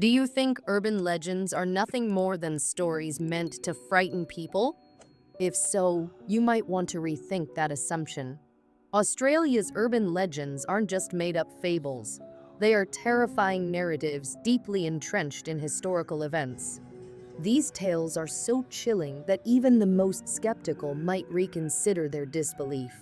Do you think urban legends are nothing more than stories meant to frighten people? If so, you might want to rethink that assumption. Australia's urban legends aren't just made up fables, they are terrifying narratives deeply entrenched in historical events. These tales are so chilling that even the most skeptical might reconsider their disbelief.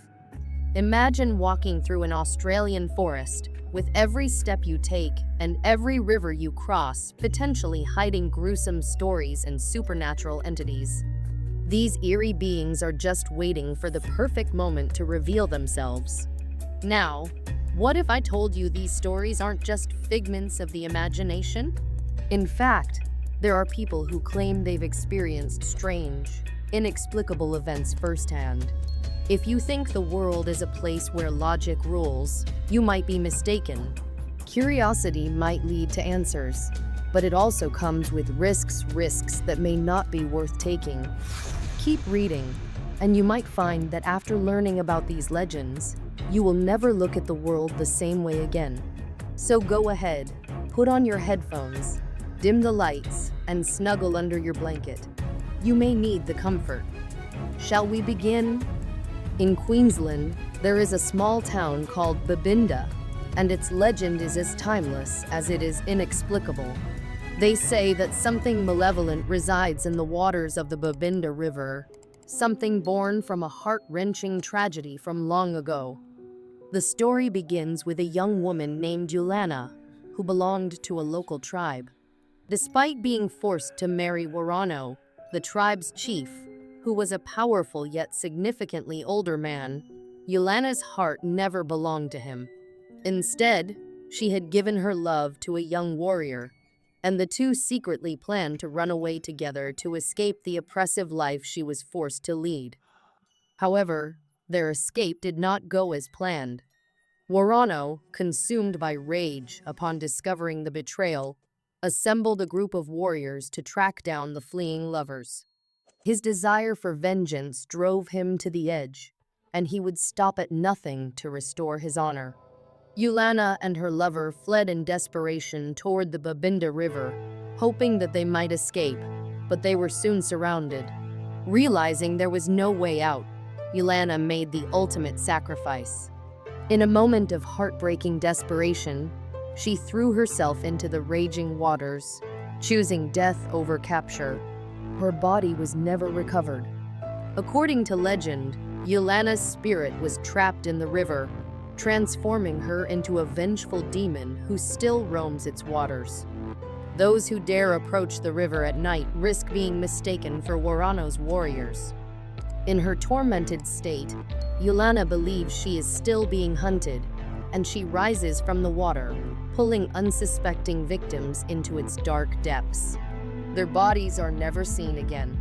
Imagine walking through an Australian forest, with every step you take and every river you cross potentially hiding gruesome stories and supernatural entities. These eerie beings are just waiting for the perfect moment to reveal themselves. Now, what if I told you these stories aren't just figments of the imagination? In fact, there are people who claim they've experienced strange, inexplicable events firsthand. If you think the world is a place where logic rules, you might be mistaken. Curiosity might lead to answers, but it also comes with risks that may not be worth taking. Keep reading, and you might find that after learning about these legends, you will never look at the world the same way again. So go ahead, put on your headphones, dim the lights, and snuggle under your blanket. You may need the comfort. Shall we begin? In Queensland, there is a small town called Babinda, and its legend is as timeless as it is inexplicable. They say that something malevolent resides in the waters of the Babinda River, something born from a heart-wrenching tragedy from long ago. The story begins with a young woman named Yulana, who belonged to a local tribe. Despite being forced to marry Warano, the tribe's chief, who was a powerful yet significantly older man, Yulana's heart never belonged to him. Instead, she had given her love to a young warrior, and the two secretly planned to run away together to escape the oppressive life she was forced to lead. However, their escape did not go as planned. Warano, consumed by rage upon discovering the betrayal, assembled a group of warriors to track down the fleeing lovers. His desire for vengeance drove him to the edge, and he would stop at nothing to restore his honor. Yulana and her lover fled in desperation toward the Babinda River, hoping that they might escape, but they were soon surrounded. Realizing there was no way out, Yulana made the ultimate sacrifice. In a moment of heartbreaking desperation, she threw herself into the raging waters, choosing death over capture. Her body was never recovered. According to legend, Yulana's spirit was trapped in the river, transforming her into a vengeful demon who still roams its waters. Those who dare approach the river at night risk being mistaken for Warano's warriors. In her tormented state, Yulana believes she is still being hunted, and she rises from the water, pulling unsuspecting victims into its dark depths. Their bodies are never seen again.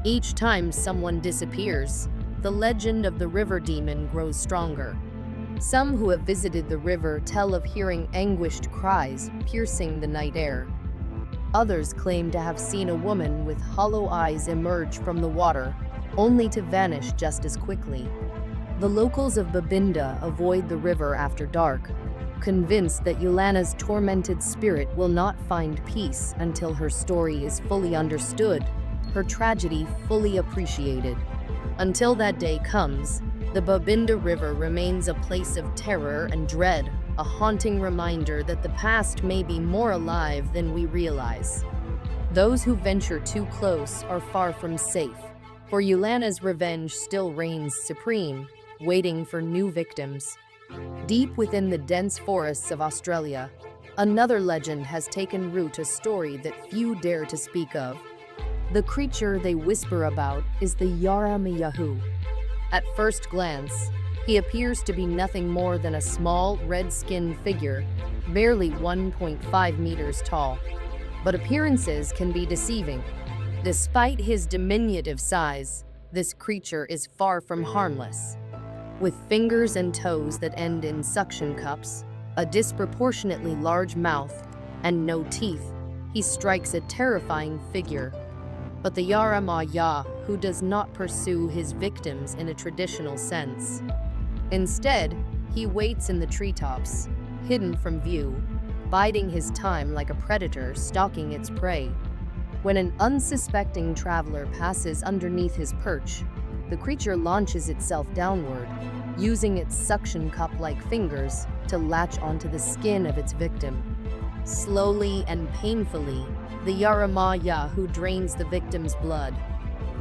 Each time someone disappears, the legend of the river demon grows stronger. Some who have visited the river tell of hearing anguished cries piercing the night air. Others claim to have seen a woman with hollow eyes emerge from the water, only to vanish just as quickly. The locals of Babinda avoid the river after dark, convinced that Yulana's tormented spirit will not find peace until her story is fully understood, her tragedy fully appreciated. Until that day comes, the Babinda River remains a place of terror and dread, a haunting reminder that the past may be more alive than we realize. Those who venture too close are far from safe, for Yulana's revenge still reigns supreme, waiting for new victims. Deep within the dense forests of Australia, another legend has taken root, a story that few dare to speak of. The creature they whisper about is the Yaramayahu. At first glance, he appears to be nothing more than a small, red-skinned figure, barely 1.5 meters tall. But appearances can be deceiving. Despite his diminutive size, this creature is far from harmless. With fingers and toes that end in suction cups, a disproportionately large mouth, and no teeth, he strikes a terrifying figure. But the Yaramayahu does not pursue his victims in a traditional sense. Instead, he waits in the treetops, hidden from view, biding his time like a predator stalking its prey. When an unsuspecting traveler passes underneath his perch, the creature launches itself downward, using its suction cup-like fingers to latch onto the skin of its victim. Slowly and painfully, the Yara-ma-Yahoo drains the victim's blood,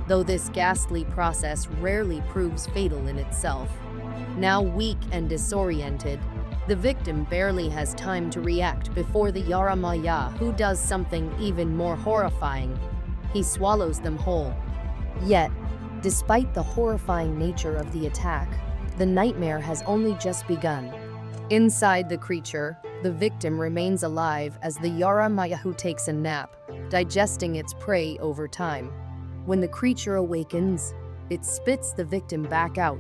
though this ghastly process rarely proves fatal in itself. Now weak and disoriented, the victim barely has time to react before the Yara-ma-Yahoo does something even more horrifying. He swallows them whole. Yet, despite the horrifying nature of the attack, the nightmare has only just begun. Inside the creature, the victim remains alive as the Yara-ma-Yahoo takes a nap, digesting its prey over time. When the creature awakens, it spits the victim back out,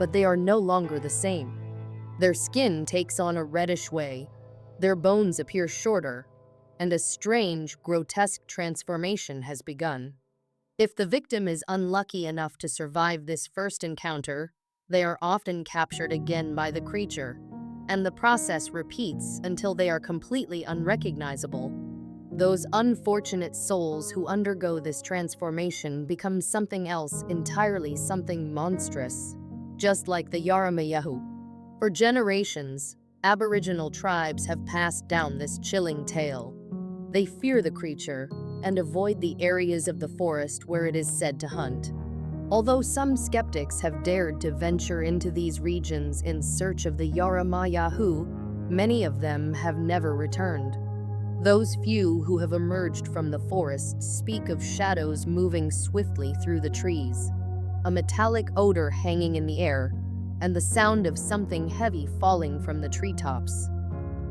but they are no longer the same. Their skin takes on a reddish way, their bones appear shorter, and a strange, grotesque transformation has begun. If the victim is unlucky enough to survive this first encounter, they are often captured again by the creature, and the process repeats until they are completely unrecognizable. Those unfortunate souls who undergo this transformation become something else entirely, something monstrous, just like the Yara-ma-Yahoo. For generations, Aboriginal tribes have passed down this chilling tale. They fear the creature and avoid the areas of the forest where it is said to hunt. Although some skeptics have dared to venture into these regions in search of the Yara-ma-Yahoo, many of them have never returned. Those few who have emerged from the forests speak of shadows moving swiftly through the trees, a metallic odor hanging in the air, and the sound of something heavy falling from the treetops.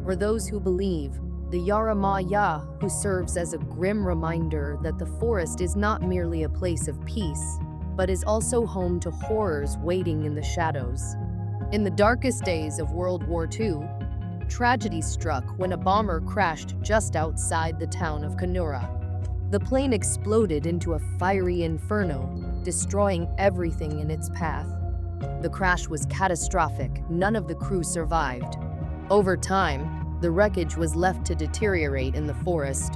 For those who believe, the Yara-ma-Yahoo serves as a grim reminder that the forest is not merely a place of peace, but is also home to horrors waiting in the shadows. In the darkest days of World War II, tragedy struck when a bomber crashed just outside the town of Kenora. The plane exploded into a fiery inferno, destroying everything in its path. The crash was catastrophic. None of the crew survived. Over time, the wreckage was left to deteriorate in the forest.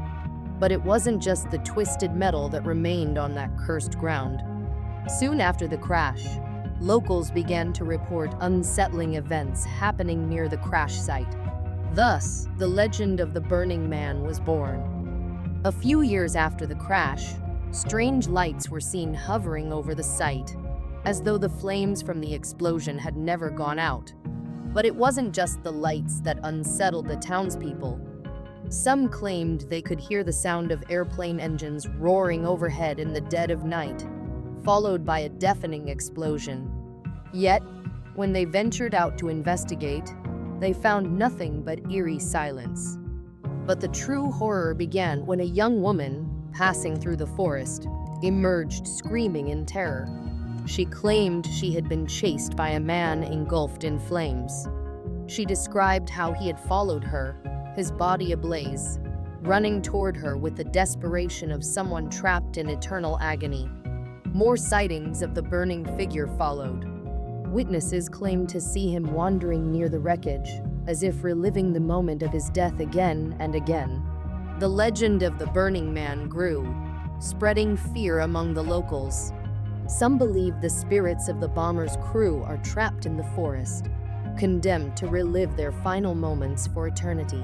But it wasn't just the twisted metal that remained on that cursed ground. Soon after the crash, locals began to report unsettling events happening near the crash site. Thus, the legend of the Burning Man was born. A few years after the crash, strange lights were seen hovering over the site, as though the flames from the explosion had never gone out. But it wasn't just the lights that unsettled the townspeople. Some claimed they could hear the sound of airplane engines roaring overhead in the dead of night, followed by a deafening explosion. Yet, when they ventured out to investigate, they found nothing but eerie silence. But the true horror began when a young woman, passing through the forest, emerged screaming in terror. She claimed she had been chased by a man engulfed in flames. She described how he had followed her, his body ablaze, running toward her with the desperation of someone trapped in eternal agony. More sightings of the burning figure followed. Witnesses claimed to see him wandering near the wreckage, as if reliving the moment of his death again and again. The legend of the Burning Man grew, spreading fear among the locals. Some believe the spirits of the bomber's crew are trapped in the forest, condemned to relive their final moments for eternity.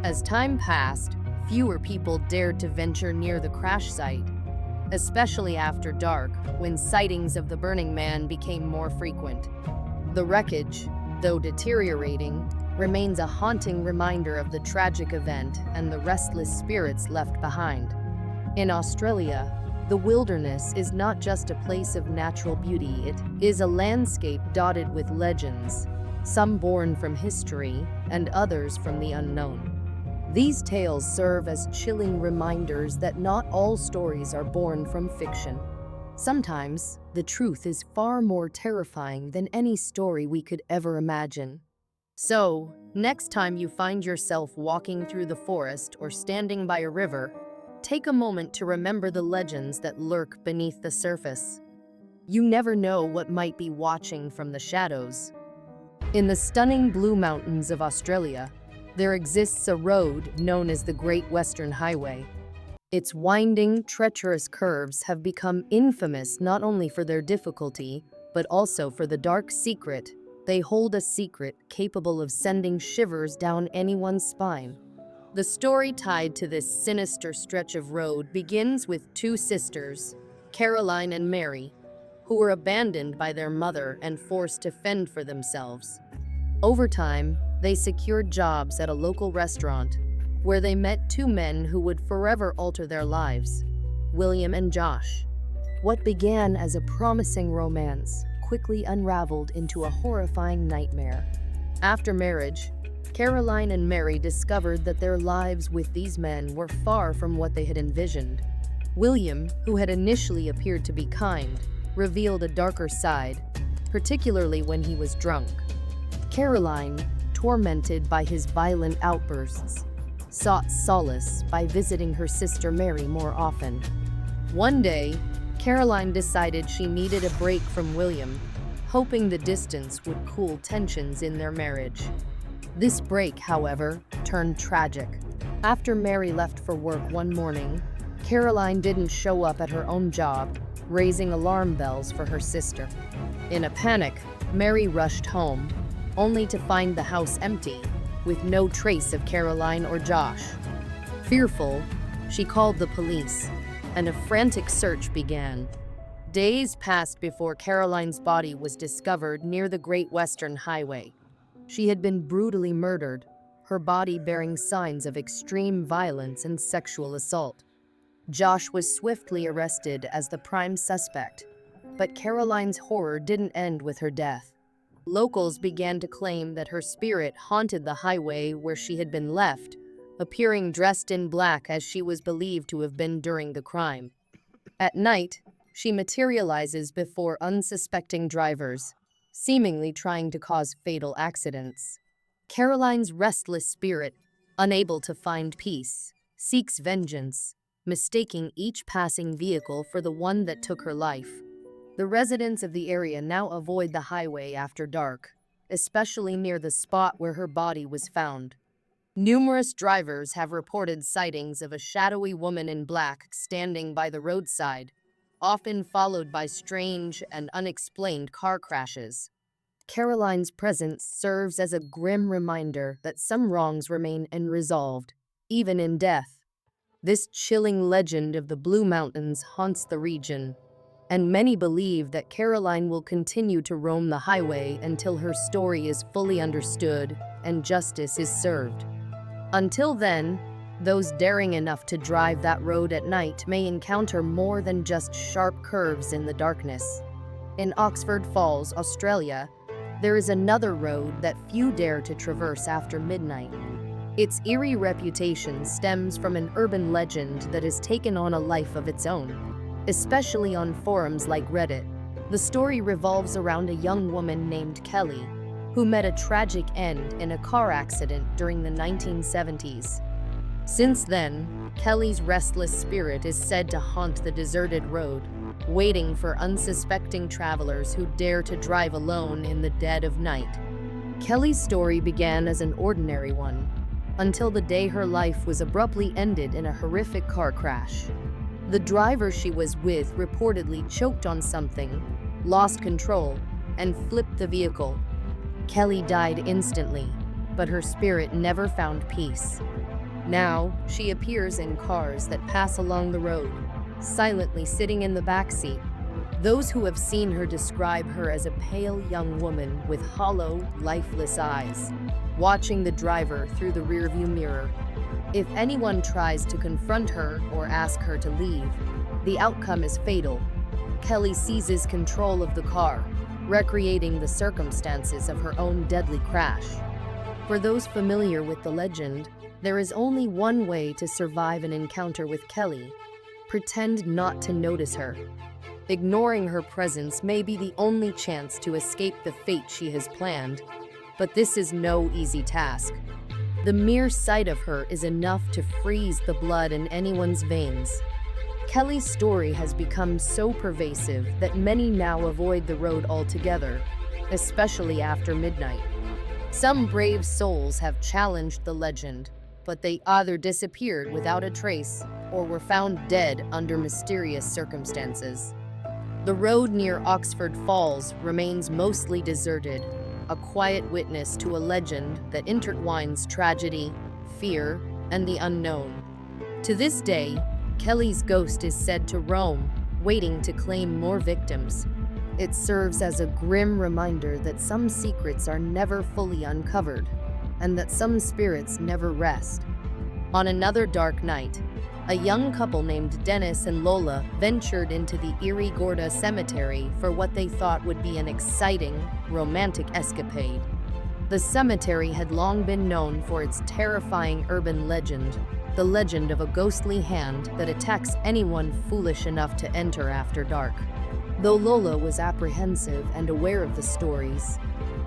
As time passed, fewer people dared to venture near the crash site, especially after dark, when sightings of the Burning Man became more frequent. The wreckage, though deteriorating, remains a haunting reminder of the tragic event and the restless spirits left behind. In Australia, the wilderness is not just a place of natural beauty, it is a landscape dotted with legends, some born from history and others from the unknown. These tales serve as chilling reminders that not all stories are born from fiction. Sometimes, the truth is far more terrifying than any story we could ever imagine. So, next time you find yourself walking through the forest or standing by a river, take a moment to remember the legends that lurk beneath the surface. You never know what might be watching from the shadows. In the stunning Blue Mountains of Australia, there exists a road known as the Great Western Highway. Its winding, treacherous curves have become infamous not only for their difficulty, but also for the dark secret. They hold a secret capable of sending shivers down anyone's spine. The story tied to this sinister stretch of road begins with two sisters, Caroline and Mary, who were abandoned by their mother and forced to fend for themselves. Over time, they secured jobs at a local restaurant, where they met two men who would forever alter their lives, William and Josh. What began as a promising romance quickly unraveled into a horrifying nightmare. After marriage, Caroline and Mary discovered that their lives with these men were far from what they had envisioned. William, who had initially appeared to be kind, revealed a darker side, particularly when he was drunk. Caroline, tormented by his violent outbursts, sought solace by visiting her sister Mary more often. One day, Caroline decided she needed a break from William, hoping the distance would cool tensions in their marriage. This break, however, turned tragic. After Mary left for work one morning, Caroline didn't show up at her own job, raising alarm bells for her sister. In a panic, Mary rushed home, only to find the house empty, with no trace of Caroline or Josh. Fearful, she called the police, and a frantic search began. Days passed before Caroline's body was discovered near the Great Western Highway. She had been brutally murdered, her body bearing signs of extreme violence and sexual assault. Josh was swiftly arrested as the prime suspect, but Caroline's horror didn't end with her death. Locals began to claim that her spirit haunted the highway where she had been left, appearing dressed in black as she was believed to have been during the crime. At night, she materializes before unsuspecting drivers, seemingly trying to cause fatal accidents. Caroline's restless spirit, unable to find peace, seeks vengeance, mistaking each passing vehicle for the one that took her life. The residents of the area now avoid the highway after dark, especially near the spot where her body was found. Numerous drivers have reported sightings of a shadowy woman in black standing by the roadside, often followed by strange and unexplained car crashes. Caroline's presence serves as a grim reminder that some wrongs remain unresolved, even in death. This chilling legend of the Blue Mountains haunts the region, and many believe that Caroline will continue to roam the highway until her story is fully understood and justice is served. Until then, those daring enough to drive that road at night may encounter more than just sharp curves in the darkness. In Oxford Falls, Australia, there is another road that few dare to traverse after midnight. Its eerie reputation stems from an urban legend that has taken on a life of its own, especially on forums like Reddit. The story revolves around a young woman named Kelly, who met a tragic end in a car accident during the 1970s. Since then, Kelly's restless spirit is said to haunt the deserted road, waiting for unsuspecting travelers who dare to drive alone in the dead of night. Kelly's story began as an ordinary one, until the day her life was abruptly ended in a horrific car crash. The driver she was with reportedly choked on something, lost control, and flipped the vehicle. Kelly died instantly, but her spirit never found peace. Now, she appears in cars that pass along the road, silently sitting in the backseat. Those who have seen her describe her as a pale young woman with hollow, lifeless eyes, watching the driver through the rearview mirror. If anyone tries to confront her or ask her to leave, the outcome is fatal. Kelly seizes control of the car, recreating the circumstances of her own deadly crash. For those familiar with the legend, there is only one way to survive an encounter with Kelly: pretend not to notice her. Ignoring her presence may be the only chance to escape the fate she has planned, but this is no easy task. The mere sight of her is enough to freeze the blood in anyone's veins. Kelly's story has become so pervasive that many now avoid the road altogether, especially after midnight. Some brave souls have challenged the legend, but they either disappeared without a trace or were found dead under mysterious circumstances. The road near Oxford Falls remains mostly deserted, a quiet witness to a legend that intertwines tragedy, fear, and the unknown. To this day, Kelly's ghost is said to roam, waiting to claim more victims. It serves as a grim reminder that some secrets are never fully uncovered, and that some spirits never rest. On another dark night, a young couple named Dennis and Lola ventured into the eerie Gorda cemetery for what they thought would be an exciting, romantic escapade. The cemetery had long been known for its terrifying urban legend, the legend of a ghostly hand that attacks anyone foolish enough to enter after dark. Though Lola was apprehensive and aware of the stories,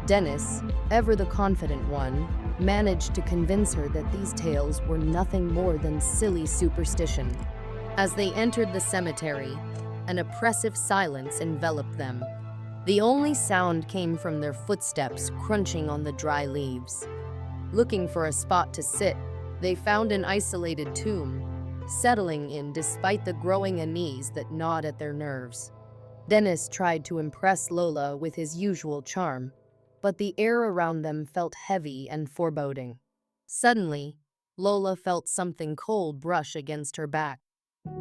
Dennis, ever the confident one, managed to convince her that these tales were nothing more than silly superstition. As they entered the cemetery, an oppressive silence enveloped them. The only sound came from their footsteps crunching on the dry leaves. Looking for a spot to sit, they found an isolated tomb, settling in despite the growing unease that gnawed at their nerves. Dennis tried to impress Lola with his usual charm, but the air around them felt heavy and foreboding. Suddenly, Lola felt something cold brush against her back.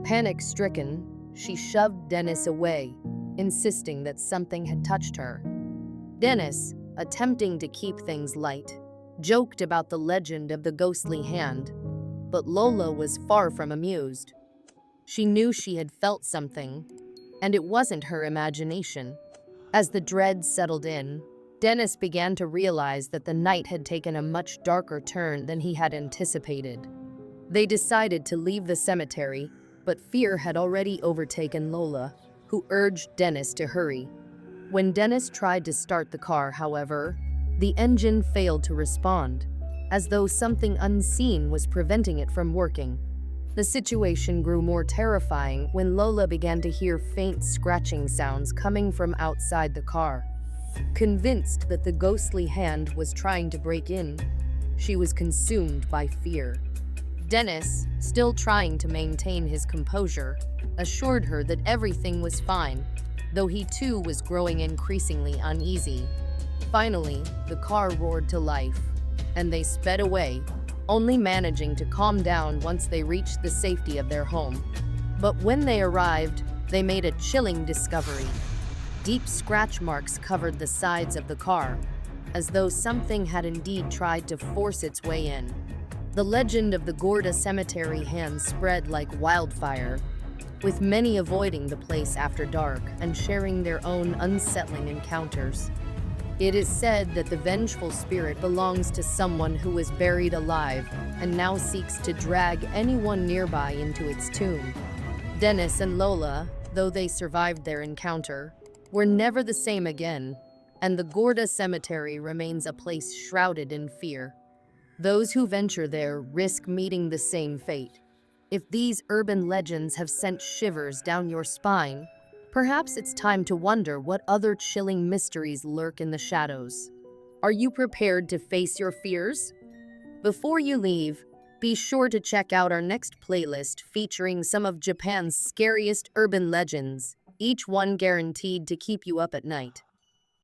Panic-stricken, she shoved Dennis away, insisting that something had touched her. Dennis, attempting to keep things light, joked about the legend of the ghostly hand, but Lola was far from amused. She knew she had felt something, and it wasn't her imagination. As the dread settled in, Dennis began to realize that the night had taken a much darker turn than he had anticipated. They decided to leave the cemetery, but fear had already overtaken Lola, who urged Dennis to hurry. When Dennis tried to start the car, however, the engine failed to respond, as though something unseen was preventing it from working. The situation grew more terrifying when Lola began to hear faint scratching sounds coming from outside the car. Convinced that the ghostly hand was trying to break in, she was consumed by fear. Dennis, still trying to maintain his composure, assured her that everything was fine, though he too was growing increasingly uneasy. Finally, the car roared to life, and they sped away, only managing to calm down once they reached the safety of their home. But when they arrived, they made a chilling discovery. Deep scratch marks covered the sides of the car, as though something had indeed tried to force its way in. The legend of the Gorda cemetery hand spread like wildfire, with many avoiding the place after dark and sharing their own unsettling encounters. It is said that the vengeful spirit belongs to someone who was buried alive and now seeks to drag anyone nearby into its tomb. Dennis and Lola, though they survived their encounter, were never the same again, and the Gorda cemetery remains a place shrouded in fear. Those who venture there risk meeting the same fate. If these urban legends have sent shivers down your spine, perhaps it's time to wonder what other chilling mysteries lurk in the shadows. Are you prepared to face your fears? Before you leave, be sure to check out our next playlist featuring some of Japan's scariest urban legends, each one guaranteed to keep you up at night.